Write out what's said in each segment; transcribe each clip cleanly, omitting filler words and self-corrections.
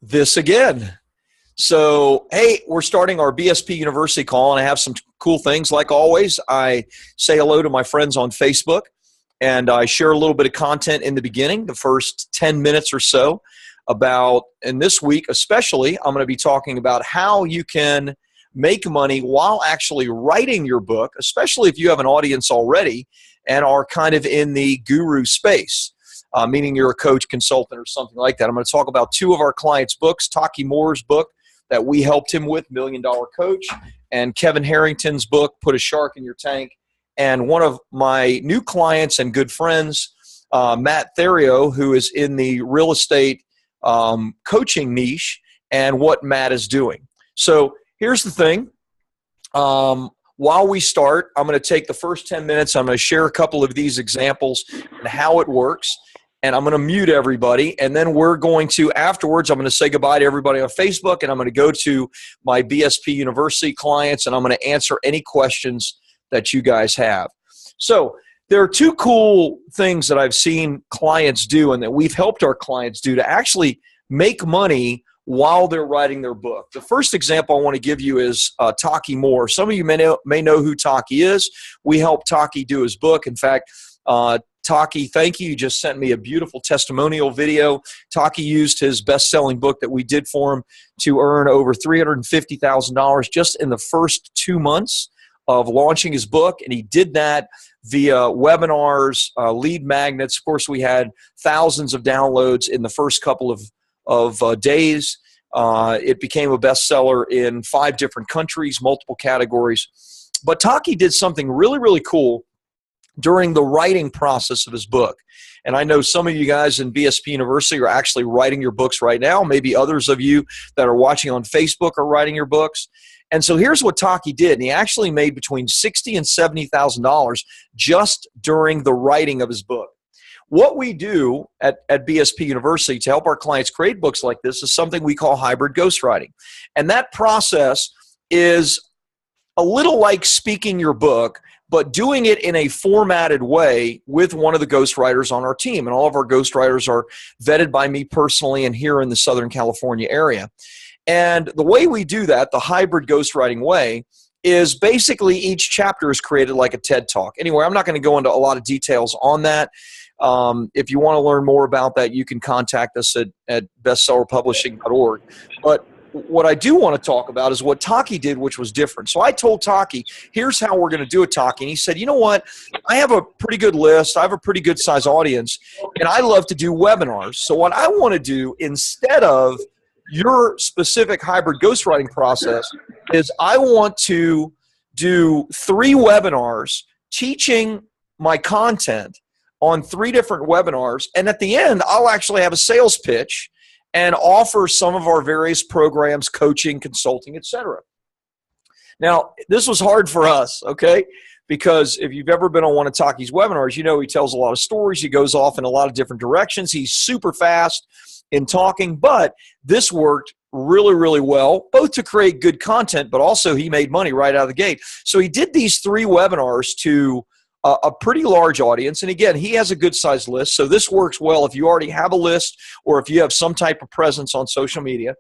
this again. So, hey, we're starting our BSP University call, and I have some cool things. Like always, I say hello to my friends on Facebook, and I share a little bit of content in the beginning, the first 10 minutes or so, about, and this week especially, I'm going to be talking about how you can make money while actually writing your book, especially if you have an audience already and are kind of in the guru space. Meaning you're a coach, consultant, or something like that. I'm going to talk about two of our clients' books, Taki Moore's book that we helped him with, $1 Million Coach, and Kevin Harrington's book, Put a Shark in Your Tank. And one of my new clients and good friends, Matt Theriault, who is in the real estate coaching niche, and what Matt is doing. So here's the thing. While we start, I'm going to take the first 10 minutes. I'm going to share a couple of these examples and how it works. And I'm going to mute everybody, and then we're going to, afterwards, I'm going to say goodbye to everybody on Facebook, and I'm going to go to my BSP University clients, and I'm going to answer any questions that you guys have. So there are two cool things that I've seen clients do and that we've helped our clients do to actually make money while they're writing their book. The first example I want to give you is Taki Moore. Some of you may know who Taki is. We helped Taki do his book. In fact, Taki, thank you. You just sent me a beautiful testimonial video. Taki used his best-selling book that we did for him to earn over $350,000 just in the first 2 months of launching his book, and he did that via webinars, lead magnets. Of course, we had thousands of downloads in the first couple of days. It became a bestseller in 5 different countries, multiple categories. But Taki did something really, really cool during the writing process of his book. And I know some of you guys in BSP University are actually writing your books right now. Maybe others of you that are watching on Facebook are writing your books. And so here's what Taki did. And he actually made between $60,000 and $70,000 just during the writing of his book. What we do at BSP University to help our clients create books like this is something we call hybrid ghostwriting. And that process is a little like speaking your book, but doing it in a formatted way with one of the ghostwriters on our team. And all of our ghostwriters are vetted by me personally and here in the Southern California area. And the way we do that, the hybrid ghostwriting way, is basically each chapter is created like a TED Talk. Anyway, I'm not going to go into a lot of details on that. If you want to learn more about that, you can contact us at bestsellerpublishing.org. But what I do want to talk about is what Taki did, which was different. So I told Taki, here's how we're going to do it, Taki. And he said, you know what? I have a pretty good list. I have a pretty good size audience, and I love to do webinars. So what I want to do instead of your specific hybrid ghostwriting process is I want to do 3 webinars teaching my content on 3 different webinars. And at the end, I'll actually have a sales pitch and offer some of our various programs, coaching, consulting, etc. Now, this was hard for us, okay? Because if you've ever been on one of Taki's webinars, you know he tells a lot of stories. He goes off in a lot of different directions. He's super fast in talking, but this worked really, really well, both to create good content, but also he made money right out of the gate. So he did these 3 webinars to a pretty large audience. And again, he has a good sized list. So this works well if you already have a list or if you have some type of presence on social media.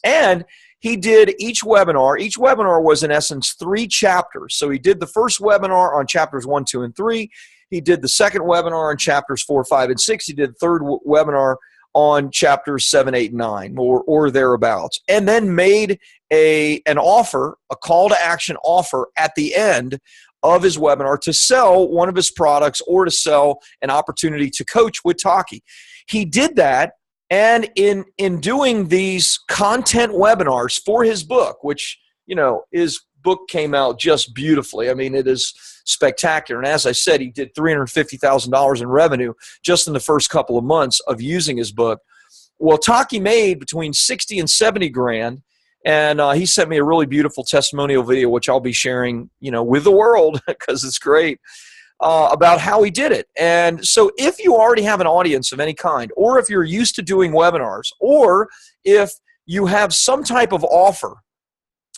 And he did each webinar. Each webinar was in essence 3 chapters. So he did the first webinar on chapters 1, 2, and 3. He did the second webinar on chapters 4, 5, and 6. He did the third webinar on chapters 7, 8, and 9 or thereabouts. And then made an offer, a call to action offer at the end of his webinar to sell one of his products or to sell an opportunity to coach with Taki. He did that, and in doing these content webinars for his book, which, you know, his book came out just beautifully. I mean, it is spectacular. And as I said, he did $350,000 in revenue just in the first couple of months of using his book. Well, Taki made between 60 and 70 grand. And he sent me a really beautiful testimonial video, which I'll be sharing, you know, with the world because it's great, about how he did it. And so if you already have an audience of any kind, or if you're used to doing webinars, or if you have some type of offer,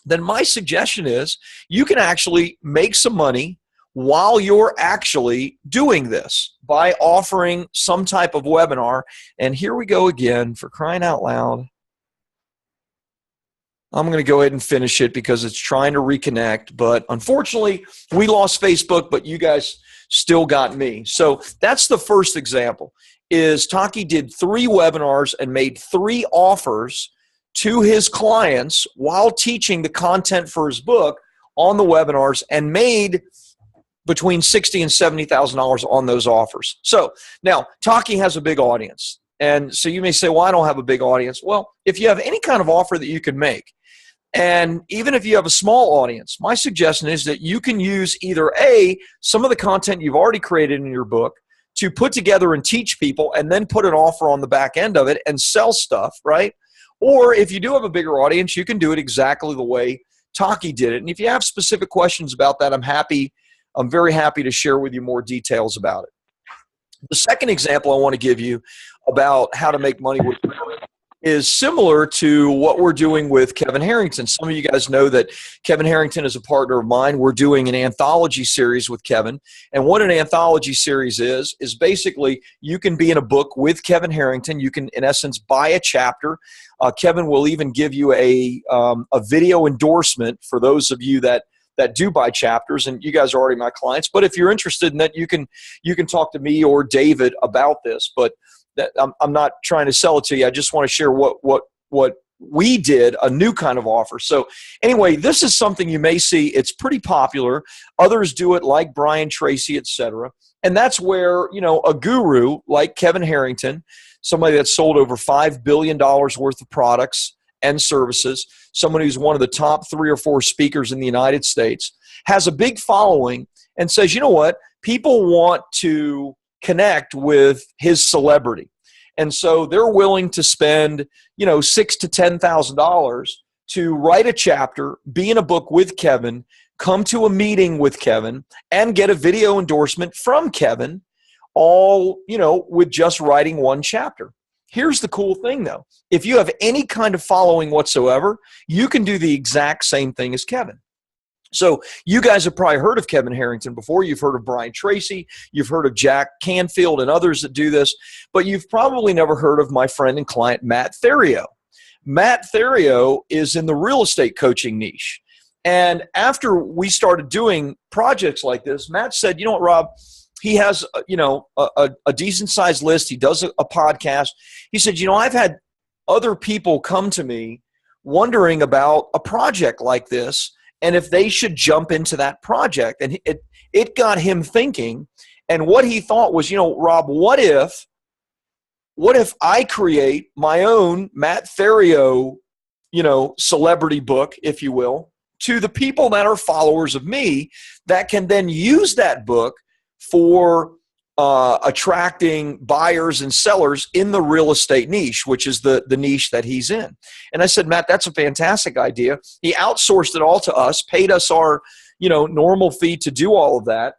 then my suggestion is you can actually make some money while you're actually doing this by offering some type of webinar. And here we go again, for crying out loud. I'm going to go ahead and finish it because it's trying to reconnect. But unfortunately, we lost Facebook, but you guys still got me. So that's the first example, is Taki did 3 webinars and made 3 offers to his clients while teaching the content for his book on the webinars, and made between $60,000 and $70,000 on those offers. So now Taki has a big audience. And so you may say, well, I don't have a big audience. Well, if you have any kind of offer that you can make, and even if you have a small audience, my suggestion is that you can use either some of the content you've already created in your book to put together and teach people, and then put an offer on the back end of it and sell stuff, right? Or if you do have a bigger audience, you can do it exactly the way Taki did it. And if you have specific questions about that, I'm very happy to share with you more details about it. The second example I want to give you about how to make money with is similar to what we're doing with Kevin Harrington. Some of you guys know that Kevin Harrington is a partner of mine. We're doing an anthology series with Kevin. And what an anthology series is basically you can be in a book with Kevin Harrington. You can, in essence, buy a chapter. Kevin will even give you a video endorsement for those of you that do buy chapters, and you guys are already my clients. But if you're interested in that, you can talk to me or David about this. But I'm not trying to sell it to you. I just want to share what we did, a new kind of offer. So anyway, this is something you may see. It's pretty popular. Others do it, like Brian Tracy, etc. And that's where, a guru like Kevin Harrington, somebody that's sold over $5 billion worth of products and services, someone who's one of the top 3 or 4 speakers in the United States, has a big following and says, you know what, people want to connect with his celebrity. And so they're willing to spend, $6,000 to $10,000 to write a chapter, be in a book with Kevin, come to a meeting with Kevin, and get a video endorsement from Kevin, all, with just writing one chapter. Here's the cool thing, though. If you have any kind of following whatsoever, you can do the exact same thing as Kevin. So you guys have probably heard of Kevin Harrington before. You've heard of Brian Tracy. You've heard of Jack Canfield and others that do this. But you've probably never heard of my friend and client, Matt Theriault. Matt Theriault is in the real estate coaching niche. And after we started doing projects like this, Matt said, you know what, Rob? He has, a decent-sized list. He does a podcast. He said, I've had other people come to me wondering about a project like this, and if they should jump into that project. And it got him thinking, and what he thought was, Rob, what if I create my own Matt Theriault, celebrity book, if you will, to the people that are followers of me, that can then use that book for attracting buyers and sellers in the real estate niche, which is the niche that he's in. And I said, Matt, that's a fantastic idea. He outsourced it all to us, paid us our, normal fee to do all of that.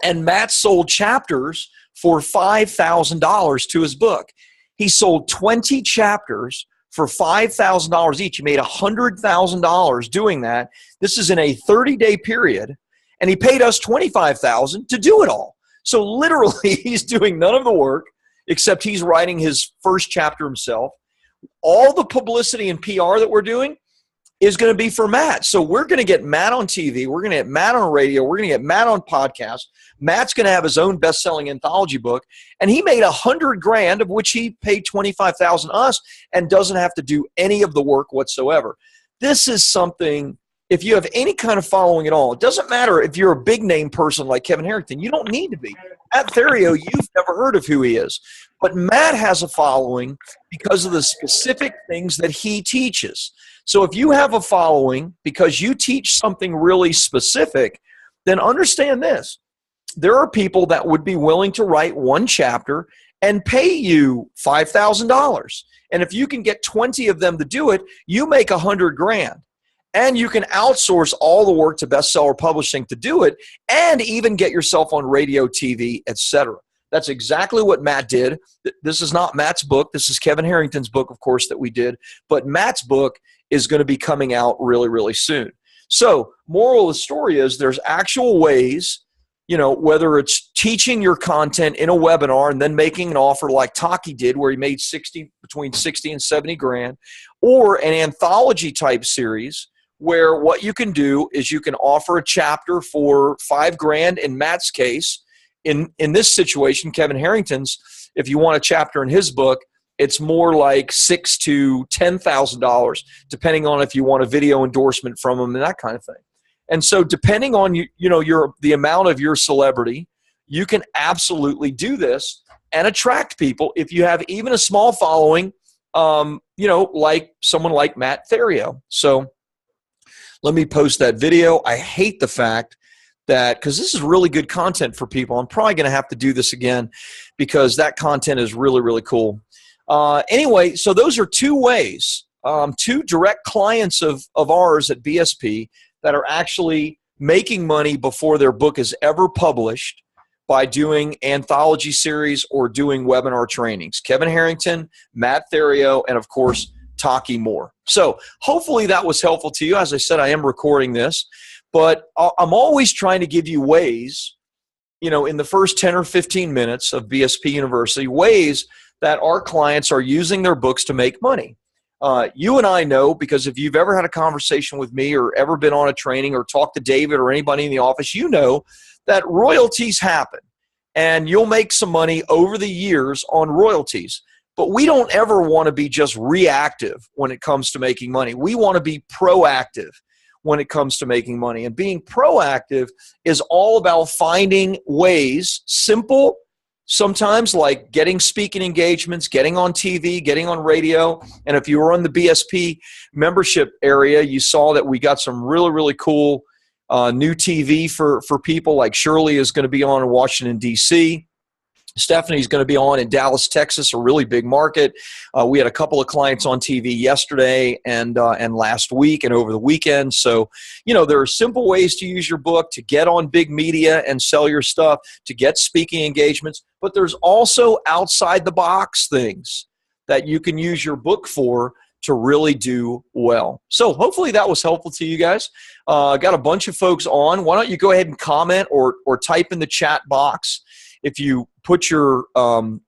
And Matt sold chapters for $5,000 to his book. He sold 20 chapters for $5,000 each. He made $100,000 doing that. This is in a 30-day period. And he paid us $25,000 to do it all. So literally, he's doing none of the work, except he's writing his first chapter himself. All the publicity and PR that we're doing is going to be for Matt. So we're going to get Matt on TV. We're going to get Matt on radio. We're going to get Matt on podcast. Matt's going to have his own best-selling anthology book. And he made $100,000, of which he paid $25,000 us, and doesn't have to do any of the work whatsoever. This is something. If you have any kind of following at all, it doesn't matter if you're a big name person like Kevin Harrington. You don't need to be. Matt Theriault, you've never heard of who he is. But Matt has a following because of the specific things that he teaches. So if you have a following because you teach something really specific, then understand this. There are people that would be willing to write one chapter and pay you $5,000. And if you can get 20 of them to do it, you make $100,000. And you can outsource all the work to Bestseller Publishing to do it, and even get yourself on radio, TV, etc. That's exactly what Matt did. This is not Matt's book. This is Kevin Harrington's book, of course, that we did. But Matt's book is going to be coming out really, really soon. So moral of the story is there's actual ways whether it's teaching your content in a webinar and then making an offer like Taki did, where he made between 60 and 70 grand, or an anthology type series where what you can do is you can offer a chapter for 5 grand in Matt's case. In this situation, Kevin Harrington's, if you want a chapter in his book, it's more like $6,000 to $10,000, depending on if you want a video endorsement from him and that kind of thing. And so depending on the amount of your celebrity, you can absolutely do this and attract people if you have even a small following, like someone like Matt Theriault. So let me post that video. I hate the fact that, because this is really good content for people, I'm probably going to have to do this again because that content is really, really cool. Anyway, so those are 2 ways, 2 direct clients of ours at BSP that are actually making money before their book is ever published by doing anthology series or doing webinar trainings. Kevin Harrington, Matt Theriault, and of course, Taki Moore. So hopefully that was helpful to you. As I said, I am recording this, but I'm always trying to give you ways, in the first 10 or 15 minutes of BSP University, ways that our clients are using their books to make money. You and I know, because if you've ever had a conversation with me or ever been on a training or talked to David or anybody in the office, you know that royalties happen and you'll make some money over the years on royalties. But we don't ever want to be just reactive when it comes to making money. We want to be proactive when it comes to making money. And being proactive is all about finding ways, simple, sometimes like getting speaking engagements, getting on TV, getting on radio. And if you were on the BSP membership area, you saw that we got some really, really cool new TV for people. Like Shirley is going to be on in Washington, D.C. Stephanie's going to be on in Dallas, Texas, a really big market. We had a couple of clients on TV yesterday and last week and over the weekend. So, there are simple ways to use your book to get on big media and sell your stuff, to get speaking engagements. But there's also outside the box things that you can use your book for to really do well. So hopefully that was helpful to you guys. Got a bunch of folks on. Why don't you go ahead and comment or type in the chat box. If you put your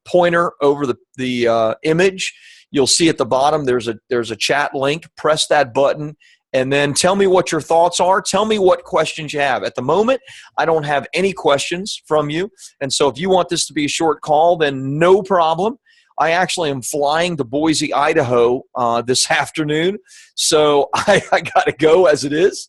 pointer over the image, you'll see at the bottom there's a chat link. Press that button and then tell me what your thoughts are. Tell me what questions you have. At the moment, I don't have any questions from you. And so if you want this to be a short call, then no problem. I actually am flying to Boise, Idaho this afternoon. So I got to go as it is.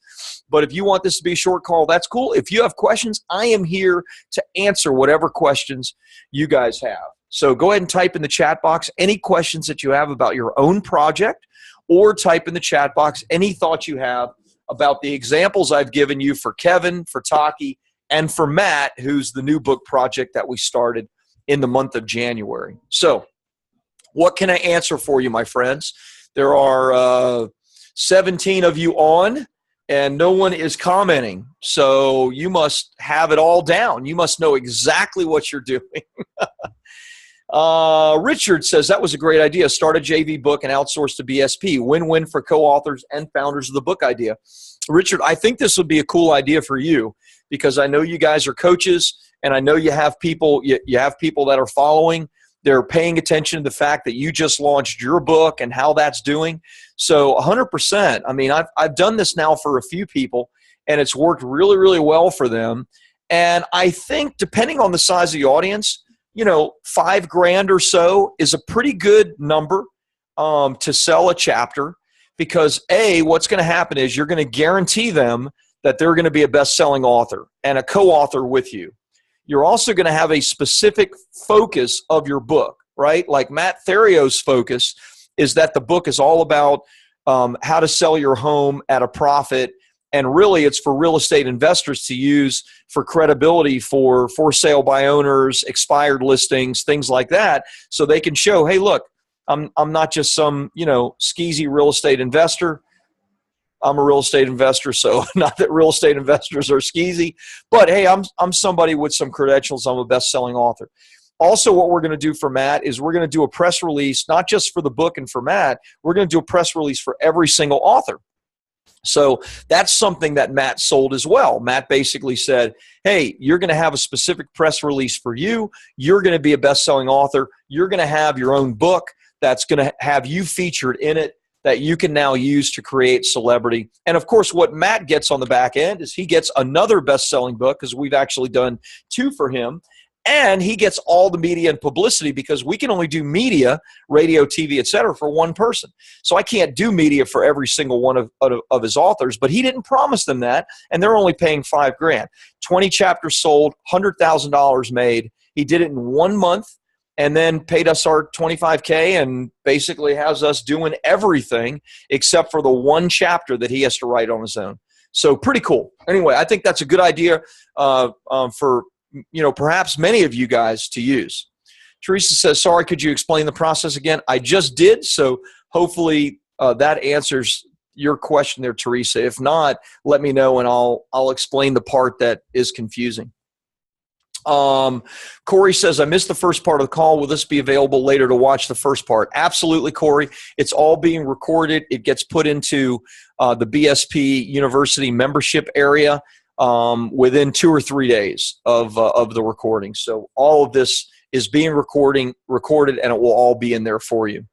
But if you want this to be a short call, that's cool. If you have questions, I am here to answer whatever questions you guys have. So go ahead and type in the chat box any questions that you have about your own project, or type in the chat box any thoughts you have about the examples I've given you for Kevin, for Taki, and for Matt, who's the new book project that we started in the month of January. So what can I answer for you, my friends? There are 17 of you on, and no one is commenting. So you must have it all down. You must know exactly what you're doing. Richard says, that was a great idea. Start a JV book and outsource to BSP. Win-win for co-authors and founders of the book idea. Richard, I think this would be a cool idea for you, because I know you guys are coaches, and I know you have people, you have people that are following. They're paying attention to the fact that you just launched your book and how that's doing. So 100%. I mean, I've done this now for a few people, and it's worked really, really well for them. And I think depending on the size of the audience, $5,000 or so is a pretty good number to sell a chapter, because what's going to happen is you're going to guarantee them that they're going to be a best-selling author and a co-author with you. You're also going to have a specific focus of your book, right? Like Matt Theriault's focus is that the book is all about how to sell your home at a profit. And really, it's for real estate investors to use for credibility for sale by owners, expired listings, things like that, so they can show, hey, look, I'm not just some skeezy real estate investor. I'm a real estate investor, so not that real estate investors are skeezy, but hey, I'm somebody with some credentials. I'm a best-selling author. Also, what we're going to do for Matt is we're going to do a press release, not just for the book and for Matt. We're going to do a press release for every single author. So that's something that Matt sold as well. Matt basically said, hey, you're going to have a specific press release for you. You're going to be a best-selling author. You're going to have your own book that's going to have you featured in it that you can now use to create celebrity. And of course, what Matt gets on the back end is he gets another best-selling book, because we've actually done 2 for him. And he gets all the media and publicity, because we can only do media, radio, TV, et cetera, for one person. So I can't do media for every single one of his authors, but he didn't promise them that, and they're only paying $5,000. 20 chapters sold, $100,000 made. He did it in 1 month, and then paid us our $25K, and basically has us doing everything except for the one chapter that he has to write on his own. So pretty cool. Anyway, I think that's a good idea for perhaps many of you guys to use. Teresa says, sorry, could you explain the process again? I just did, so hopefully that answers your question there, Teresa. If not, let me know and I'll explain the part that is confusing. Corey says, I missed the first part of the call. Will this be available later to watch the first part? Absolutely, Corey. It's all being recorded. It gets put into the BSP University membership area within 2 or 3 days of the recording. So all of this is being recorded, and it will all be in there for you.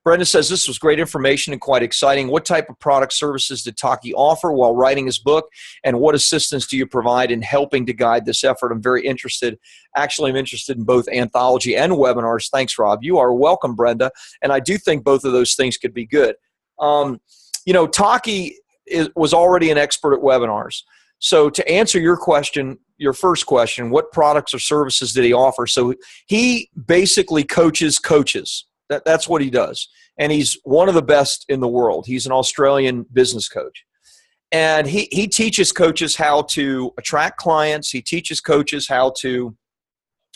Brenda says, this was great information and quite exciting. What type of product services did Taki offer while writing his book, and what assistance do you provide in helping to guide this effort? I'm very interested. Actually, I'm interested in both anthology and webinars. Thanks, Rob. You are welcome, Brenda. And I do think both of those things could be good. Taki was already an expert at webinars. So to answer your question, your first question, what products or services did he offer? So he basically coaches coaches. That's what he does. And he's one of the best in the world. He's an Australian business coach. And he teaches coaches how to attract clients. He teaches coaches how to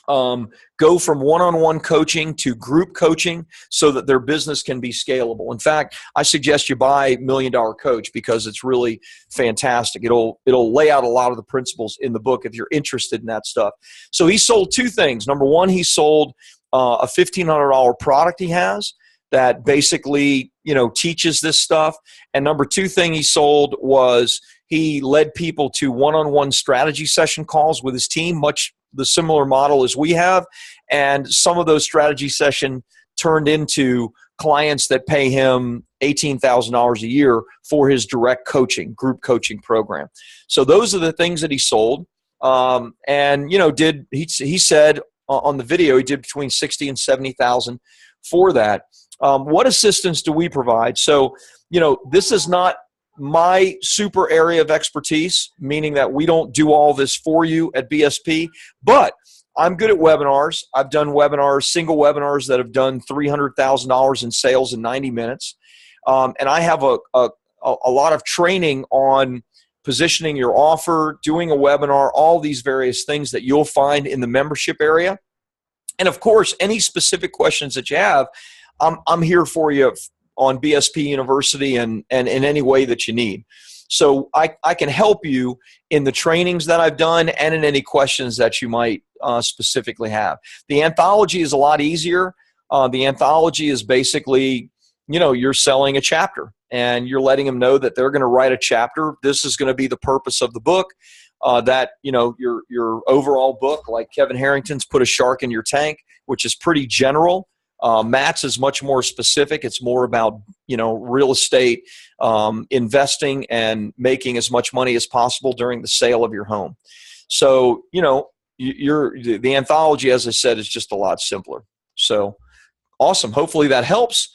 go from one-on-one coaching to group coaching so that their business can be scalable. In fact, I suggest you buy $1 Million Coach, because it's really fantastic. It'll lay out a lot of the principles in the book if you're interested in that stuff. So he sold 2 things. Number one, he sold a $1,500 product he has that basically, teaches this stuff. And number 2 thing he sold was he led people to one-on-one strategy session calls with his team, much the similar model as we have. And some of those strategy sessions turned into clients that pay him $18,000 a year for his direct coaching, group coaching program. So those are the things that he sold. He said on the video, he did between $60,000 and $70,000 for that. What assistance do we provide? So, this is not my super area of expertise, meaning that we don't do all this for you at BSP, but I'm good at webinars. I've done webinars, single webinars that have done $300,000 in sales in 90 minutes. And I have a lot of training on positioning your offer, doing a webinar, all these various things that you'll find in the membership area. And of course, any specific questions that you have, I'm here for you on BSP University and in any way that you need. So I can help you in the trainings that I've done and in any questions that you might specifically have. The anthology is a lot easier. The anthology is basically, you're selling a chapter and you're letting them know that they're going to write a chapter. This is going to be the purpose of the book. That your overall book, like Kevin Harrington's Put a Shark in Your Tank, which is pretty general. Matt's is much more specific. It's more about real estate, investing, and making as much money as possible during the sale of your home. So the anthology, as I said, is just a lot simpler. So awesome. Hopefully that helps.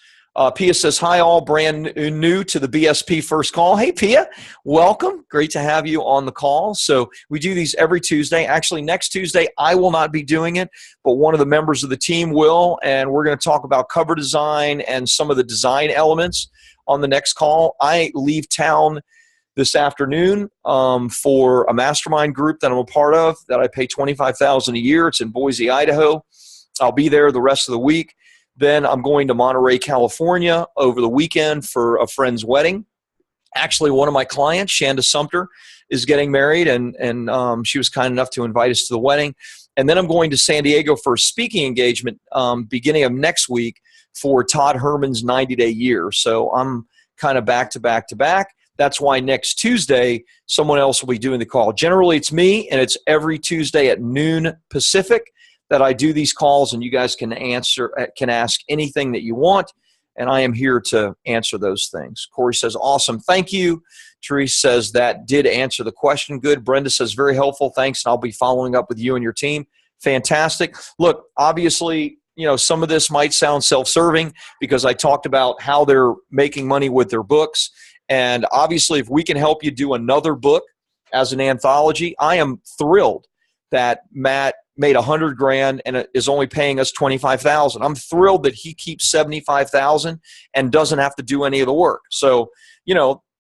Pia says, hi all, brand new to the BSP First Call. Hey, Pia, welcome. Great to have you on the call. So we do these every Tuesday. Actually, next Tuesday, I will not be doing it, but one of the members of the team will, and we're going to talk about cover design and some of the design elements on the next call. I leave town this afternoon for a mastermind group that I'm a part of that I pay $25,000 a year. It's in Boise, Idaho. I'll be there the rest of the week. Then I'm going to Monterey, California over the weekend for a friend's wedding. Actually, one of my clients, Shanda Sumter, is getting married, and she was kind enough to invite us to the wedding. And then I'm going to San Diego for a speaking engagement beginning of next week for Todd Herman's 90-day year. So I'm kind of back to back to back. That's why next Tuesday, someone else will be doing the call. Generally, it's me, and it's every Tuesday at noon Pacific that I do these calls, and you guys can ask anything that you want, and I am here to answer those things. Corey says, awesome, thank you. Therese says, that did answer the question. Good. Brenda says, very helpful, thanks, and I'll be following up with you and your team. Fantastic. Look, obviously, some of this might sound self-serving because I talked about how they're making money with their books. And obviously, if we can help you do another book as an anthology, I am thrilled that Matt made $100,000 and is only paying us $25,000. I'm thrilled that he keeps $75,000 and doesn't have to do any of the work. So,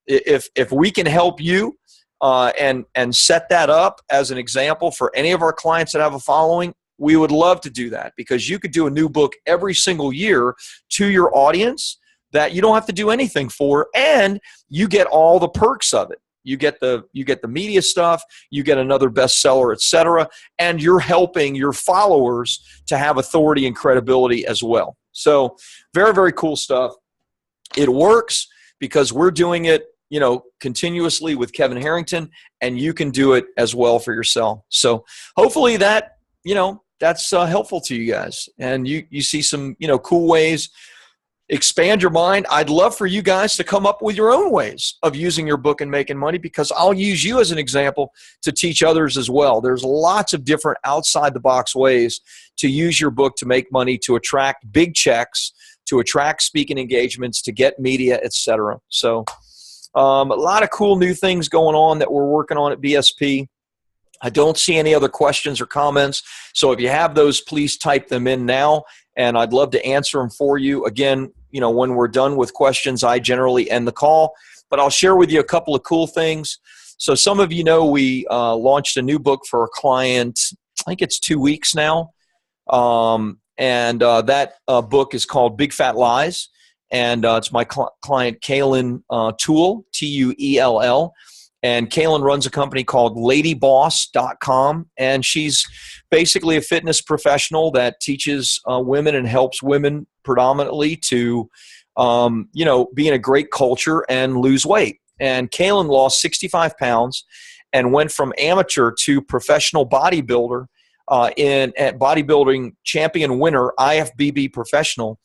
if we can help you and set that up as an example for any of our clients that have a following, we would love to do that, because you could do a new book every single year to your audience that you don't have to do anything for, and you get all the perks of it. You get the media stuff, you get another bestseller, etc., and you're helping your followers to have authority and credibility as well. So very, very cool stuff. It works because we're doing it, continuously with Kevin Harrington, and you can do it as well for yourself. So hopefully that, that's helpful to you guys, and you see some, cool ways. Expand your mind. I'd love for you guys to come up with your own ways of using your book and making money, because I'll use you as an example to teach others as well. There's lots of different outside-the-box ways to use your book to make money, to attract big checks, to attract speaking engagements, to get media, etc. So a lot of cool new things going on that we're working on at BSP. I don't see any other questions or comments. So if you have those, please type them in now, and I'd love to answer them for you. Again, when we're done with questions, I generally end the call, but I'll share with you a couple of cool things. So some of you know we launched a new book for a client, I think it's 2 weeks now, and that book is called Big Fat Lies, and it's my client Kaylin Toole, Tuell. And Kaylin runs a company called ladyboss.com, and she's basically a fitness professional that teaches women and helps women predominantly to, be in a great culture and lose weight. And Kaylin lost 65 pounds and went from amateur to professional bodybuilder at bodybuilding champion winner, IFBB professional,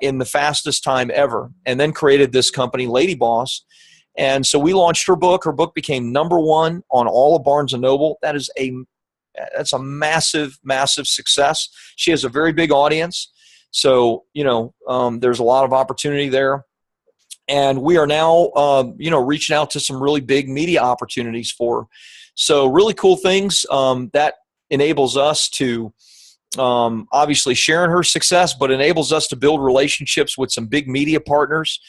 in the fastest time ever, and then created this company, Lady Boss. And so we launched her book. Her book became #1 on all of Barnes & Noble. That's a massive, massive success. She has a very big audience. So, there's a lot of opportunity there. And we are now, reaching out to some really big media opportunities for her. So really cool things that enables us to obviously sharing her success, but enables us to build relationships with some big media partners.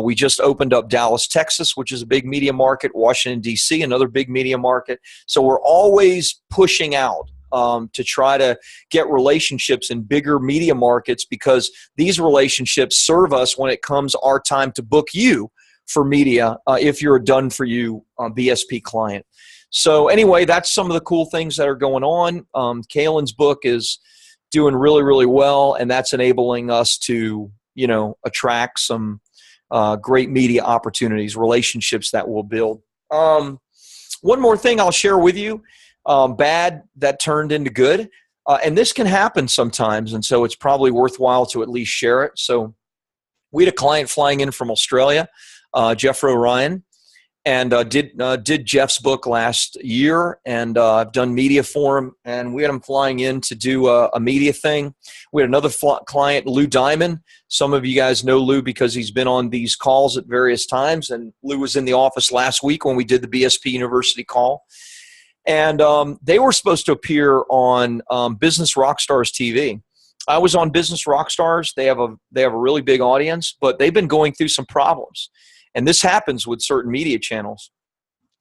We just opened up Dallas, Texas, which is a big media market, Washington, D.C., another big media market. So we're always pushing out to try to get relationships in bigger media markets, because these relationships serve us when it comes our time to book you for media if you're a done-for-you BSP client. So anyway, that's some of the cool things that are going on. Kaylin's book is doing really, really well, and that's enabling us to, attract some great media opportunities, relationships that we'll build. One more thing I'll share with you, bad that turned into good. And this can happen sometimes, and so it's probably worthwhile to at least share it. So we had a client flying in from Australia, Jeff Ryan, and did Jeff's book last year, and I've done media for him, and we had him flying in to do a media thing. We had another client, Lou Diamond. Some of you guys know Lou because he's been on these calls at various times, and Lou was in the office last week when we did the BSP University call. And they were supposed to appear on Business Rockstars TV. I was on Business Rockstars. They have a really big audience, but they've been going through some problems. And this happens with certain media channels.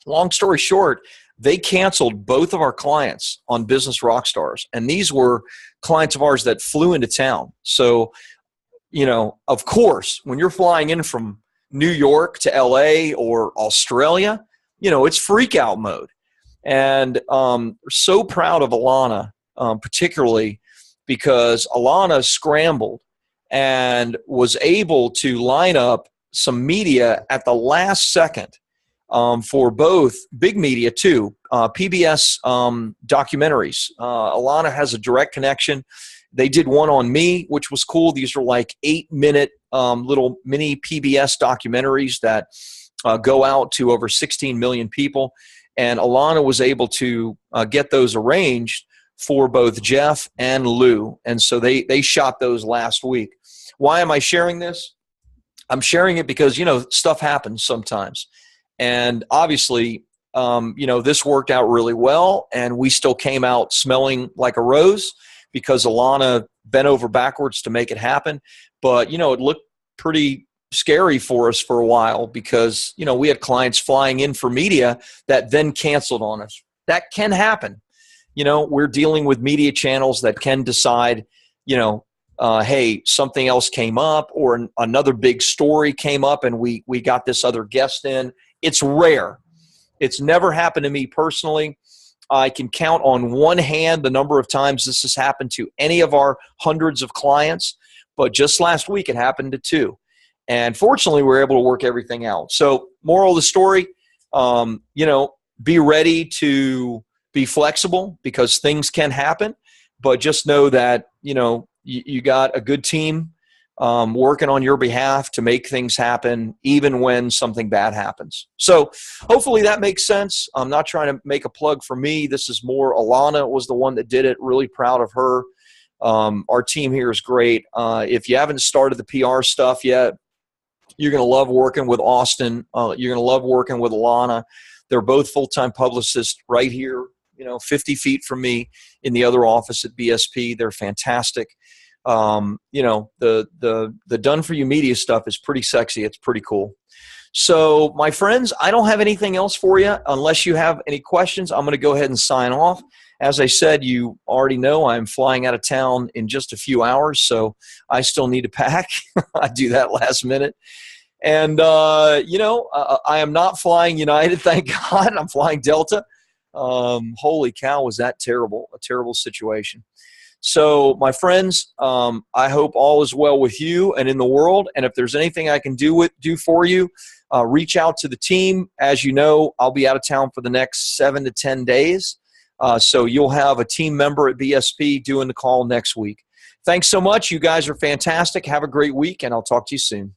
Long story short, they canceled both of our clients on Business Rockstars. And these were clients of ours that flew into town. So, of course, when you're flying in from New York to LA or Australia, it's freak out mode. And we're so proud of Alana, particularly because Alana scrambled and was able to line up some media at the last second for both big media too, PBS documentaries. Alana has a direct connection. They did one on me, which was cool. These are like 8-minute little mini PBS documentaries that go out to over 16 million people. And Alana was able to get those arranged for both Jeff and Lou. And so they shot those last week. Why am I sharing this? I'm sharing it because, stuff happens sometimes. And obviously, this worked out really well, and we still came out smelling like a rose because Alana bent over backwards to make it happen. But, it looked pretty scary for us for a while because, we had clients flying in for media that then canceled on us. That can happen. We're dealing with media channels that can decide, hey, something else came up or another big story came up and we got this other guest in. It's rare. It's never happened to me personally. I can count on one hand the number of times this has happened to any of our hundreds of clients, but just last week it happened to 2. And fortunately, we were able to work everything out. So moral of the story, be ready to be flexible because things can happen, but just know that, you got a good team working on your behalf to make things happen even when something bad happens. So hopefully that makes sense. I'm not trying to make a plug for me. This is more Alana was the one that did it. Really proud of her. Our team here is great. If you haven't started the PR stuff yet, you're going to love working with Austin. You're going to love working with Alana. They're both full-time publicists right here, 50 feet from me in the other office at BSP. They're fantastic. The done for you media stuff is pretty sexy. It's pretty cool. So my friends, I don't have anything else for you unless you have any questions. I'm going to go ahead and sign off. As I said, you already know I'm flying out of town in just a few hours, so I still need to pack. I do that last minute. And, I am not flying United, thank God. I'm flying Delta. Holy cow, was that terrible, a terrible situation. So, my friends, I hope all is well with you and in the world. And if there's anything I can do for you, reach out to the team. As you know, I'll be out of town for the next 7 to 10 days. So you'll have a team member at BSP doing the call next week. Thanks so much. You guys are fantastic. Have a great week, and I'll talk to you soon.